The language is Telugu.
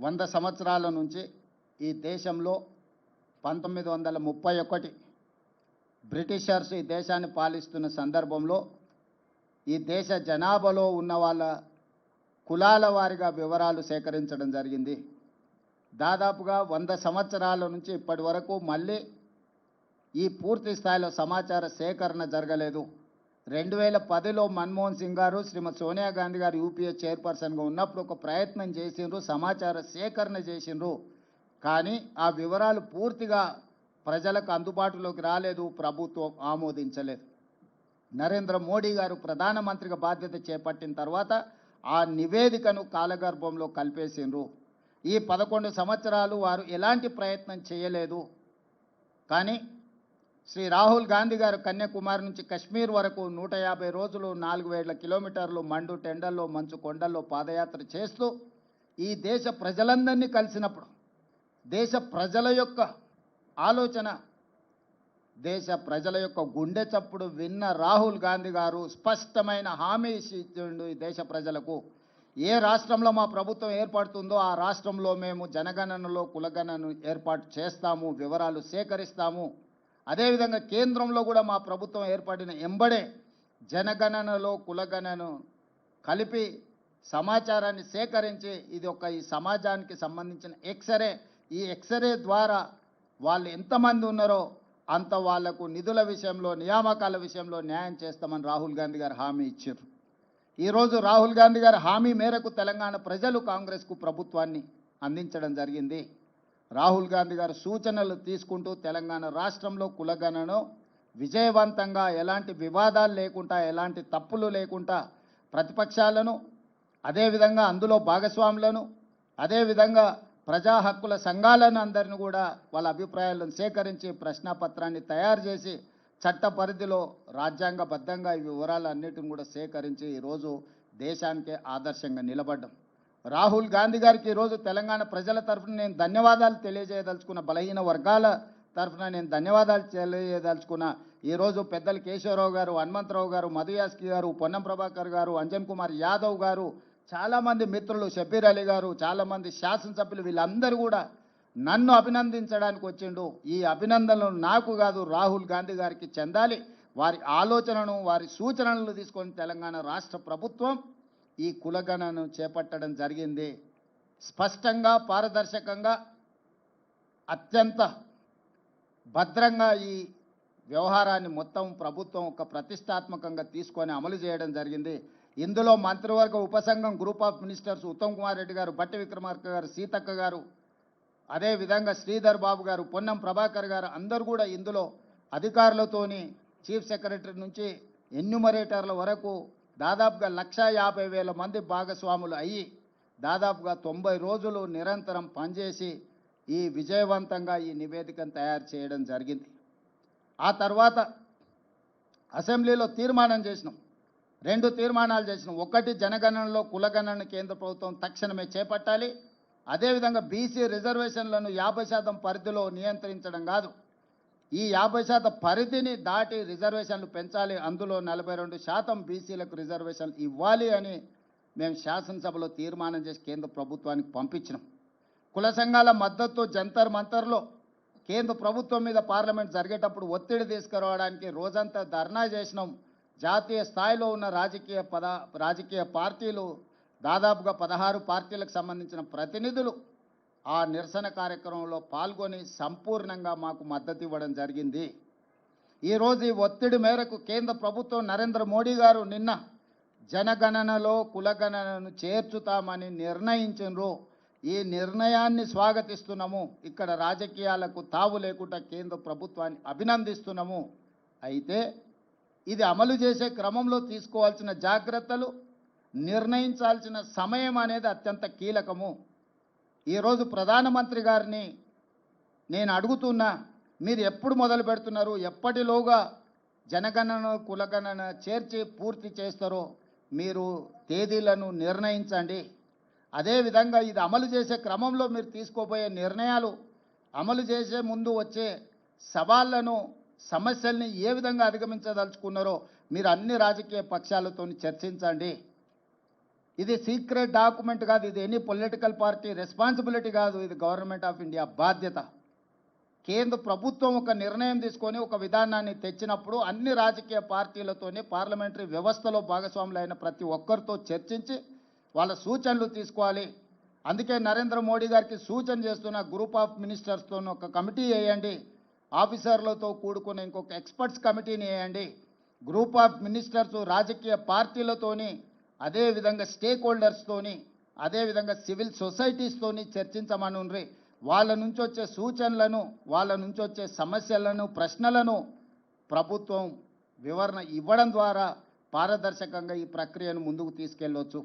100 సంవత్సరాల నుంచి ఈ దేశంలో 1931 బ్రిటిషర్స్ ఈ దేశాన్ని పాలిస్తున్న సందర్భంలో ఈ దేశ జనాభాలో ఉన్న వాళ్ళ కులాల వారీగా వివరాలు సేకరించడం జరిగింది. దాదాపుగా 100 సంవత్సరాల నుంచి ఇప్పటి వరకు మళ్ళీ ఈ పూర్తి స్థాయిలో సమాచార సేకరణ జరగలేదు. 2010లో మన్మోహన్ సింగ్ గారు శ్రీమతి సోనియా గాంధీ గారు యూపీఏ చైర్పర్సన్గా ఉన్నప్పుడు ఒక ప్రయత్నం చేసిండ్రు, సమాచార సేకరణ చేసిండ్రు. కానీ ఆ వివరాలు పూర్తిగా ప్రజలకు అందుబాటులోకి రాలేదు, ప్రభుత్వం ఆమోదించలేదు. నరేంద్ర మోడీ గారు ప్రధానమంత్రిగా బాధ్యత చేపట్టిన తర్వాత ఆ నివేదికను కాలగర్భంలో కలిపేసిండ్రు. ఈ 11 సంవత్సరాలు వారు ఎలాంటి ప్రయత్నం చేయలేదు. కానీ శ్రీ రాహుల్ గాంధీ గారు కన్యాకుమారి నుంచి కశ్మీర్ వరకు 150 రోజులు 4000 కిలోమీటర్లు మండు టెండల్లో మంచు కొండల్లో పాదయాత్ర చేస్తూ ఈ దేశ ప్రజలందరినీ కలిసినప్పుడు దేశ ప్రజల యొక్క ఆలోచన, దేశ ప్రజల యొక్క గుండె చప్పుడు విన్న రాహుల్ గాంధీ గారు స్పష్టమైన హామీ ఇచ్చిండు ఈ దేశ ప్రజలకు. ఏ రాష్ట్రంలో మా ప్రభుత్వం ఏర్పడుతుందో ఆ రాష్ట్రంలో మేము జనగణనలో కులగణనను ఏర్పాటు చేస్తాము, వివరాలు సేకరిస్తాము. అదేవిధంగా కేంద్రంలో కూడా మా ప్రభుత్వం ఏర్పడిన ఎంబడే జనగణనలో కులగణను కలిపి సమాచారాన్ని సేకరించి ఇది ఈ సమాజానికి సంబంధించిన ఎక్స్రే, ఈ ఎక్స్రే ద్వారా వాళ్ళు ఎంతమంది ఉన్నారో అంత వాళ్లకు నిధుల విషయంలో నియామకాల విషయంలో న్యాయం చేస్తామని రాహుల్ గాంధీ గారు హామీ ఇచ్చారు. ఈరోజు రాహుల్ గాంధీ గారి హామీ మేరకు తెలంగాణ ప్రజలు కాంగ్రెస్కు ప్రభుత్వాన్ని అందించడం జరిగింది. రాహుల్ గాంధీ గారు సూచనలు తీసుకుంటూ తెలంగాణ రాష్ట్రంలో కులగణను విజయవంతంగా ఎలాంటి వివాదాలు లేకుండా ఎలాంటి తప్పులు లేకుండా ప్రతిపక్షాలను అదేవిధంగా అందులో భాగస్వాములను అదేవిధంగా ప్రజా హక్కుల సంఘాలను అందరిని కూడా వాళ్ళ అభిప్రాయాలను సేకరించి ప్రశ్నాపత్రాన్ని తయారు చేసి చట్ట పరిధిలో రాజ్యాంగబద్ధంగా ఈ వివరాలన్నిటిని కూడా సేకరించి ఈరోజు దేశానికే ఆదర్శంగా నిలబడ్డాం. రాహుల్ గాంధీ గారికి ఈరోజు తెలంగాణ ప్రజల తరఫున నేను ధన్యవాదాలు తెలియజేయదలుచుకున్న, బలహీన వర్గాల తరఫున నేను ధన్యవాదాలు తెలియజేయదలుచుకున్న. ఈరోజు పెద్దలు కేశవరావు గారు, హనుమంతరావు గారు, మధుయాస్కి గారు, పొన్నం ప్రభాకర్ గారు, అంజన్ కుమార్ యాదవ్ గారు, చాలామంది మిత్రులు, షబ్బీర్ అలీ గారు, చాలామంది శాసనసభ్యులు, వీళ్ళందరూ కూడా నన్ను అభినందించడానికి వచ్చిండు. ఈ అభినందనలు నాకు కాదు, రాహుల్ గాంధీ గారికి చెందాలి. వారి ఆలోచనను వారి సూచనలను తీసుకొని తెలంగాణ రాష్ట్ర ప్రభుత్వం ఈ కులగణను చేపట్టడం జరిగింది. స్పష్టంగా పారదర్శకంగా అత్యంత భద్రంగా ఈ వ్యవహారాన్ని మొత్తం ప్రభుత్వం ఒక ప్రతిష్టాత్మకంగా తీసుకొని అమలు చేయడం జరిగింది. ఇందులో మంత్రివర్గ ఉపసంఘం group of ministers Uttam Kumar Reddy garu, Bhatti Vikramarka గారు, సీతక్క గారు, అదేవిధంగా శ్రీధర్ బాబు గారు, పొన్నం ప్రభాకర్ గారు అందరూ కూడా ఇందులో అధికారులతోని చీఫ్ సెక్రటరీ నుంచి ఎన్యూమరేటర్ల వరకు దాదాపుగా 150,000 మంది భాగస్వాములు అయ్యి దాదాపుగా 90 రోజులు నిరంతరం పనిచేసి ఈ విజయవంతంగా ఈ నివేదికను తయారు చేయడం జరిగింది. ఆ తర్వాత అసెంబ్లీలో తీర్మానం చేసినాం, 2 తీర్మానాలు చేసినాం. ఒకటి, జనగణనలో కులగణన కేంద్ర ప్రభుత్వం తక్షణమే చేపట్టాలి. అదేవిధంగా బీసీ రిజర్వేషన్లను 50% పరిధిలో నియంత్రించడం కాదు, ఈ 50% పరిధిని దాటి రిజర్వేషన్లు పెంచాలి. అందులో 42% బీసీలకు రిజర్వేషన్లు ఇవ్వాలి అని మేము శాసనసభలో తీర్మానం చేసి కేంద్ర ప్రభుత్వానికి పంపించినాం. కుల సంఘాల మద్దతు జంతర్ మంతర్లో కేంద్ర ప్రభుత్వం మీద పార్లమెంట్ జరిగేటప్పుడు ఒత్తిడి తీసుకురావడానికి రోజంతా ధర్నా చేసినాం. జాతీయ స్థాయిలో ఉన్న రాజకీయ పార్టీలు దాదాపుగా 16 పార్టీలకు సంబంధించిన ప్రతినిధులు ఆ నిరసన కార్యక్రమంలో పాల్గొని సంపూర్ణంగా మాకు మద్దతు ఇవ్వడం జరిగింది. ఈరోజు ఈ ఒత్తిడి మేరకు కేంద్ర ప్రభుత్వం నరేంద్ర మోడీ గారు నిన్న జనగణనలో కులగణనను చేర్చుతామని నిర్ణయించారు. ఈ నిర్ణయాన్ని స్వాగతిస్తున్నాము. ఇక్కడ రాజకీయాలకు తావు లేకుండా కేంద్ర ప్రభుత్వాన్ని అభినందిస్తున్నాము. అయితే ఇది అమలు చేసే క్రమంలో తీసుకోవాల్సిన జాగ్రత్తలు, నిర్ణయించాల్సిన సమయం అనేది అత్యంత కీలకము. ఈరోజు ప్రధానమంత్రి గారిని నేను అడుగుతున్నా, మీరు ఎప్పుడు మొదలు పెడుతున్నారు, ఎప్పటిలోగా జనగణన కులగణన చేర్చి పూర్తి చేస్తారో మీరు తేదీలను నిర్ణయించండి. అదేవిధంగా ఇది అమలు చేసే క్రమంలో మీరు తీసుకోబోయే నిర్ణయాలు, అమలు చేసే ముందు వచ్చే సవాళ్లను, సమస్యల్ని ఏ విధంగా అధిగమించదలుచుకున్నారో మీరు అన్ని రాజకీయ పక్షాలతో చర్చించండి. ఇది సీక్రెట్ డాక్యుమెంట్ కాదు, ఇది ఎనీ పొలిటికల్ పార్టీ రెస్పాన్సిబిలిటీ కాదు, ఇది గవర్నమెంట్ ఆఫ్ ఇండియా బాధ్యత. కేంద్ర ప్రభుత్వం ఒక నిర్ణయం తీసుకొని ఒక విధానాన్ని తెచ్చినప్పుడు అన్ని రాజకీయ పార్టీలతోనే పార్లమెంటరీ వ్యవస్థలో భాగస్వాములైన ప్రతి ఒక్కరితో చర్చించి వాళ్ళ సూచనలు తీసుకోవాలి. అందుకే నరేంద్ర మోడీ గారికి సూచన చేస్తున్న గ్రూప్ ఆఫ్ మినిస్టర్స్తో ఒక కమిటీ వేయండి, ఆఫీసర్లతో కూడుకున్న ఇంకొక ఎక్స్పర్ట్స్ కమిటీని వేయండి. గ్రూప్ ఆఫ్ మినిస్టర్స్ రాజకీయ పార్టీలతోని, అదేవిధంగా స్టేక్ హోల్డర్స్తోని, అదేవిధంగా సివిల్ సొసైటీస్తోని చర్చించమనుండ్రి. వాళ్ళ నుంచి వచ్చే సూచనలను, వాళ్ళ నుంచి వచ్చే సమస్యలను, ప్రశ్నలను ప్రభుత్వం వివరణ ఇవ్వడం ద్వారా పారదర్శకంగా ఈ ప్రక్రియను ముందుకు తీసుకెళ్ళవచ్చు.